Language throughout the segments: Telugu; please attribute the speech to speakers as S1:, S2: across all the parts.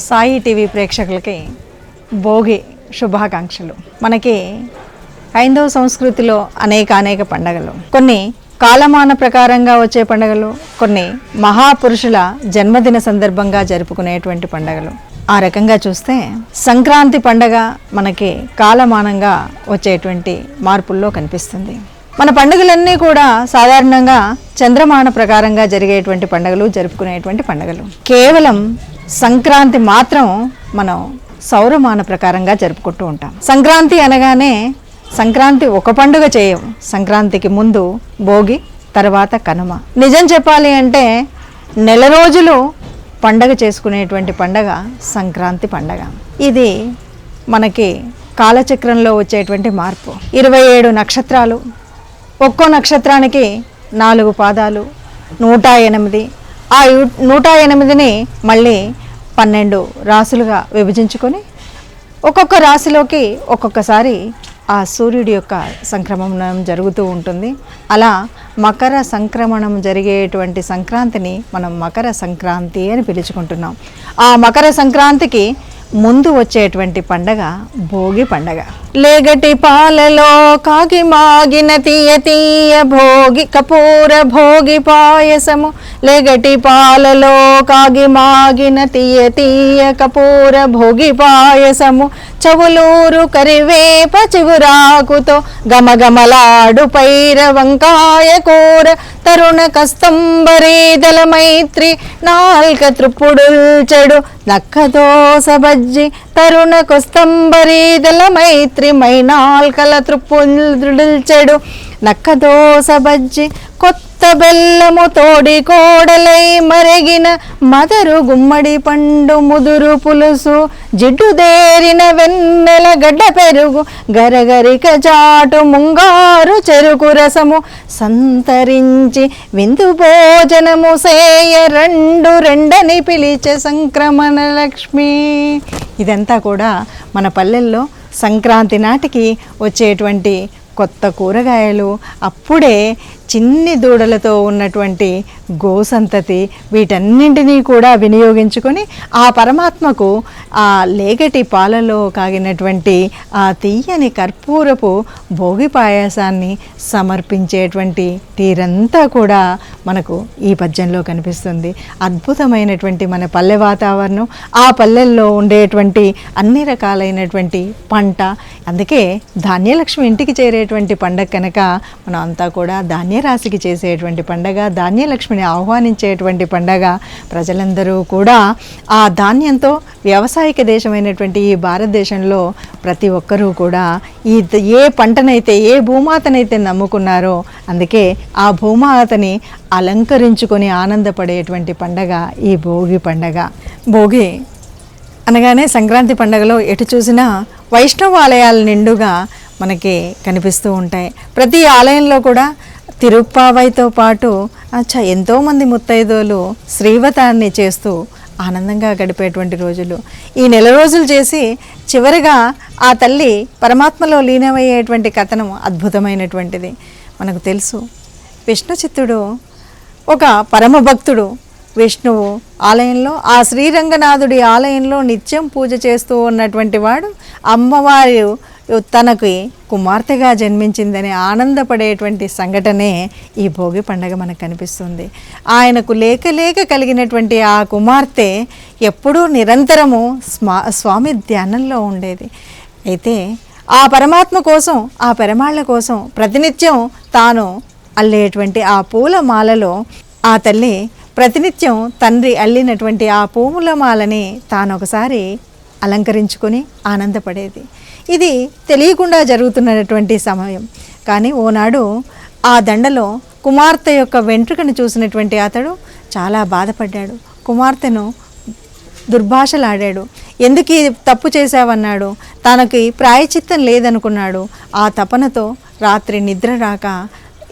S1: సాయి టీవీ ప్రేక్షకులకి భోగి శుభాకాంక్షలు. మనకి హైందవ సంస్కృతిలో అనేక పండగలు, కొన్ని కాలమాన ప్రకారంగా వచ్చే పండుగలు, కొన్ని మహాపురుషుల జన్మదిన సందర్భంగా జరుపుకునేటువంటి పండుగలు. ఆ రకంగా చూస్తే సంక్రాంతి పండగ మనకి కాలమానంగా వచ్చేటువంటి మార్పుల్లో కనిపిస్తుంది. మన పండుగలన్నీ కూడా సాధారణంగా చంద్రమాన ప్రకారంగా జరిగేటువంటి పండుగలు, జరుపుకునేటువంటి పండుగలు. కేవలం సంక్రాంతి మాత్రం మనం సౌరమాన ప్రకారంగా జరుపుకుంటూ ఉంటాం. సంక్రాంతి అనగానే సంక్రాంతి ఒక పండుగ చేయం. సంక్రాంతికి ముందు భోగి, తర్వాత కనుమ. నిజం చెప్పాలి అంటే నెల రోజులు పండగ చేసుకునేటువంటి పండగ సంక్రాంతి పండగ. ఇది మనకి కాలచక్రంలో వచ్చేటువంటి మార్పు. 27 నక్షత్రాలు, ఒక్కో నక్షత్రానికి 4 పాదాలు, 108. ఆ 108ని మళ్ళీ 12 రాశులుగా విభజించుకొని ఒక్కొక్క రాశిలోకి ఒక్కొక్కసారి ఆ సూర్యుడి యొక్క సంక్రమణం జరుగుతూ ఉంటుంది. అలా మకర సంక్రమణం జరిగేటువంటి సంక్రాంతిని మనం మకర సంక్రాంతి అని పిలుచుకుంటున్నాం. ఆ మకర సంక్రాంతికి ముందు వచ్చేటువంటి పండగ భోగి పండగ. లేగటి పాలలో కాగి మాగిన తీయ తీయ భోగి కపూర భోగి పాయసము. లేగటి పాలలో కాగి మాగిన తీయ తీయ కపూర భోగి పాయసము. చవులూరు కరివేప చిగురాకుతో గమగమలాడు పైర వంకాయ కూర. తరుణ కస్తంబరీదల మైత్రి నాల్క త్రిపుడుల్చెడు నక్కదోస బజ్జి. తరుణ కొస్తంబరీదల మైత్రి మైనాల్కల త్రిపుడుల్చెడు నక్కదోస బజ్జి. కొత్త బెల్లము తోడి కోడలై మరెగిన మదరు గుమ్మడి పండు ముదురు పులుసు. జిడ్డుదేరిన వెన్నెల గడ్డ పెరుగు గరగరిక చాటు ముంగారు చెరుకు రసము. సంతరించి విందు భోజనము సేయ రెండని పిలిచే సంక్రమణ లక్ష్మి. ఇదంతా కూడా మన పల్లెల్లో సంక్రాంతి నాటికి వచ్చేటువంటి కొత్త కూరగాయలు, అప్పుడే చిన్ని దూడలతో ఉన్నటువంటి గోసంతతి, వీటన్నింటినీ కూడా వినియోగించుకొని ఆ పరమాత్మకు ఆ లేగటి పాలలో కాగినటువంటి ఆ తీయని కర్పూరపు భోగి పాయాసాన్ని సమర్పించేటువంటి తీరంతా కూడా మనకు ఈ పద్యంలో కనిపిస్తుంది. అద్భుతమైనటువంటి మన పల్లె వాతావరణం, ఆ పల్లెల్లో ఉండేటువంటి అన్ని రకాలైనటువంటి పంట. అందుకే ధాన్యలక్ష్మి ఇంటికి చేరేటువంటి పండగ కనుక మనం అంతా కూడా ధాన్యరాశికి చేసేటువంటి పండగ, ధాన్యలక్ష్మిని ఆహ్వానించేటువంటి పండగ. ప్రజలందరూ కూడా ఆ ధాన్యంతో వ్యవసాయక దేశమైనటువంటి ఈ భారతదేశంలో ప్రతి ఒక్కరూ కూడా ఏ పంటనైతే, ఏ భూమాతనైతే నమ్ముకున్నారో అందుకే ఆ భూమాతని అలంకరించుకొని ఆనందపడేటువంటి పండగ ఈ భోగి పండగ. భోగి అనగానే సంక్రాంతి పండగలో ఎటు చూసినా వైష్ణవ ఆలయాల నిండుగా మనకి కనిపిస్తూ ఉంటాయి. ప్రతి ఆలయంలో కూడా తిరుప్పావైతో పాటు ఎంతోమంది ముత్తైదోలు శ్రీవతాన్ని చేస్తూ ఆనందంగా గడిపేటువంటి రోజులు. ఈ నెల రోజులు చేసి చివరిగా ఆ తల్లి పరమాత్మలో లీనమయ్యేటువంటి కథనం అద్భుతమైనటువంటిది. మనకు తెలుసు, విష్ణు చిత్తుడు ఒక పరమ భక్తుడు. విష్ణువు ఆలయంలో, ఆ శ్రీరంగనాథుడి ఆలయంలో నిత్యం పూజ చేస్తూ ఉన్నటువంటి వాడు అమ్మవారు తనకి కుమార్తెగా జన్మించిందని ఆనందపడేటువంటి సంఘటనే ఈ భోగి పండగ మనకు కనిపిస్తుంది. ఆయనకు లేక కలిగినటువంటి ఆ కుమార్తె ఎప్పుడూ నిరంతరము స్వామి ధ్యానంలో ఉండేది. అయితే ఆ పరమాత్మ కోసం, ఆ పెరమాళ్ళ కోసం ప్రతినిత్యం తాను అల్లేటువంటి ఆ పూల మాలలో ఆ తల్లి ప్రతినిత్యం తండ్రి అల్లినటువంటి ఆ పూల మాలని తాను ఒకసారి అలంకరించుకొని ఆనందపడేది. ఇది తెలియకుండా జరుగుతున్నటువంటి సమయం. కానీ ఓనాడు ఆ దండలో కుమార్తె యొక్క వెంట్రుకను చూసినటువంటి అతడు చాలా బాధపడ్డాడు. కుమార్తెను దుర్భాషలాడాడు. ఎందుకు ఈ తప్పు చేశావన్నాడు. తనకి ప్రాయచిత్తం లేదనుకున్నాడు. ఆ తపనతో రాత్రి నిద్ర రాక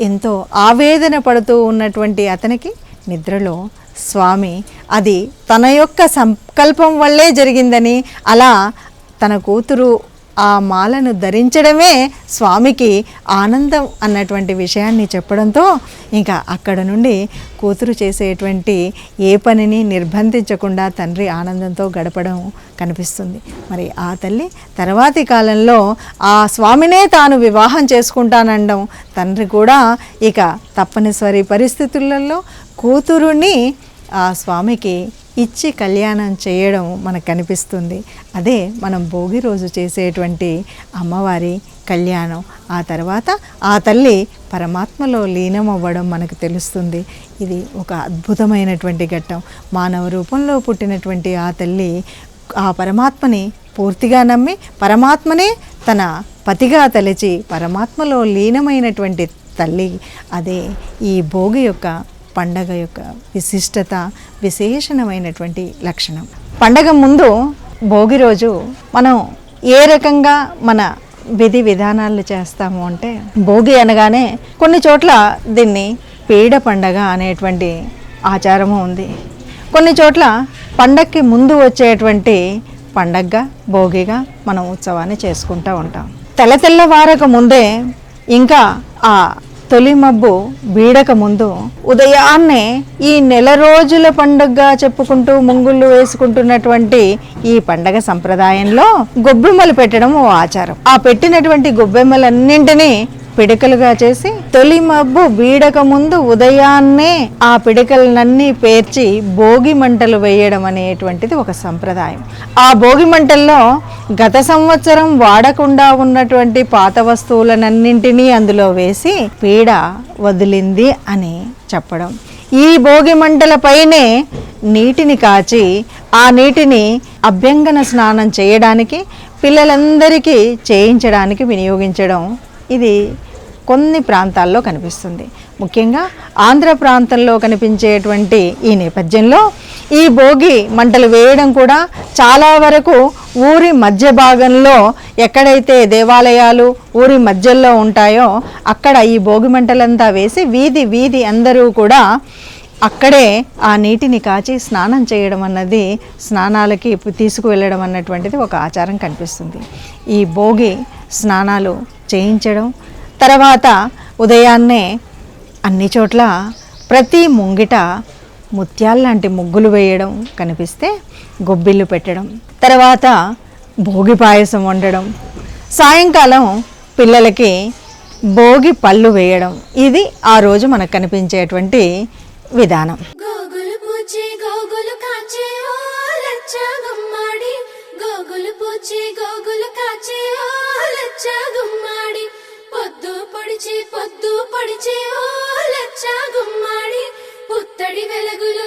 S1: ఎంతో ఆవేదన పడుతూ ఉన్నటువంటి అతనికి నిద్రలో స్వామి అది తన యొక్క సంకల్పం వల్లే జరిగిందని, అలా తన కూతురు ఆ మాలను ధరించడమే స్వామికి ఆనందం అన్నటువంటి విషయాన్ని చెప్పడంతో ఇంకా అక్కడ నుండి కూతురు చేసేటువంటి ఏ పనిని నిర్బంధించకుండా తండ్రి ఆనందంతో గడపడం కనిపిస్తుంది. మరి ఆ తల్లి తర్వాతి కాలంలో ఆ స్వామినే తాను వివాహం చేసుకుంటానడం, తండ్రి కూడా ఇక తప్పనిసరి పరిస్థితులలో కూతురుని ఆ స్వామికి ఇచ్చి కళ్యాణం చేయడం మనకు కనిపిస్తుంది. అదే మనం భోగి రోజు చేసేటువంటి అమ్మవారి కళ్యాణం. ఆ తర్వాత ఆ తల్లి పరమాత్మలో లీనమవ్వడం మనకు తెలుస్తుంది. ఇది ఒక అద్భుతమైనటువంటి ఘట్టం. మానవ రూపంలో పుట్టినటువంటి ఆ తల్లి ఆ పరమాత్మని పూర్తిగా నమ్మి పరమాత్మనే తన పతిగా తలచి పరమాత్మలో లీనమైనటువంటి తల్లి. అదే ఈ భోగి యొక్క పండగ యొక్క విశిష్టత, విశేషణమైనటువంటి లక్షణం. పండగ ముందు భోగి రోజు మనం ఏ రకంగా మన విధి విధానాలు చేస్తాము అంటే, భోగి అనగానే కొన్ని చోట్ల దీన్ని పీడ పండగ అనేటువంటి ఆచారము ఉంది. కొన్ని చోట్ల పండగకి ముందు వచ్చేటువంటి పండగగా భోగిగా మనం ఉత్సవాన్ని చేసుకుంటూ ఉంటాం. తెల్లవారక ముందే ఇంకా ఆ తొలి మబ్బు బీడక ముందు ఉదయాన్నే ఈ నెల రోజుల పండుగగా చెప్పుకుంటూ ముంగుళ్ళు వేసుకుంటున్నటువంటి ఈ పండగ సంప్రదాయంలో గొబ్బెమ్మలు పెట్టడం ఓ ఆచారం. ఆ పెట్టినటువంటి గొబ్బెమ్మలన్నింటినీ పిడకలుగా చేసి తొలి మబ్బు బీడక ముందు ఉదయాన్నే ఆ పిడకలన్నీ పేర్చి భోగి మంటలు వేయడం అనేటువంటిది ఒక సంప్రదాయం. ఆ భోగి మంటల్లో గత సంవత్సరం వాడకుండా ఉన్నటువంటి పాత వస్తువులన్నింటినీ అందులో వేసి పీడ వదిలింది అని చెప్పడం. ఈ భోగి మంటల పైనే నీటిని కాచి ఆ నీటిని అభ్యంగన స్నానం చేయడానికి, పిల్లలందరికీ చేయించడానికి వినియోగించడం ఇది కొన్ని ప్రాంతాల్లో కనిపిస్తుంది. ముఖ్యంగా ఆంధ్ర ప్రాంతంలో కనిపించేటువంటి ఈ నేపథ్యంలో ఈ భోగి మంటలు వేయడం కూడా చాలా వరకు ఊరి మధ్య భాగంలో ఎక్కడైతే దేవాలయాలు ఊరి మధ్యలో ఉంటాయో అక్కడ ఈ భోగి మంటలంతా వేసి వీధి అందరూ కూడా అక్కడే ఆ నీటిని కాచి స్నానం చేయడం అన్నది, స్నానాలకి తీసుకువెళ్ళడం అన్నటువంటిది ఒక ఆచారం కనిపిస్తుంది. ఈ భోగి స్నానాలు చేయించడం, తర్వాత ఉదయాన్నే అన్ని చోట్ల ప్రతి ముంగిట ముత్యాల్లాంటి ముగ్గులు వేయడం కనిపిస్తే గొబ్బిళ్ళు పెట్టడం, తర్వాత భోగి పాయసం వండడం, సాయంకాలం పిల్లలకి భోగి పళ్ళు వేయడం, ఇది ఆ రోజు మనకు కనిపించేటువంటి విధానం.
S2: పొద్దు పొడిచి ఓ లచ్చ గుమ్మాడి పుత్తడి వెలుగులు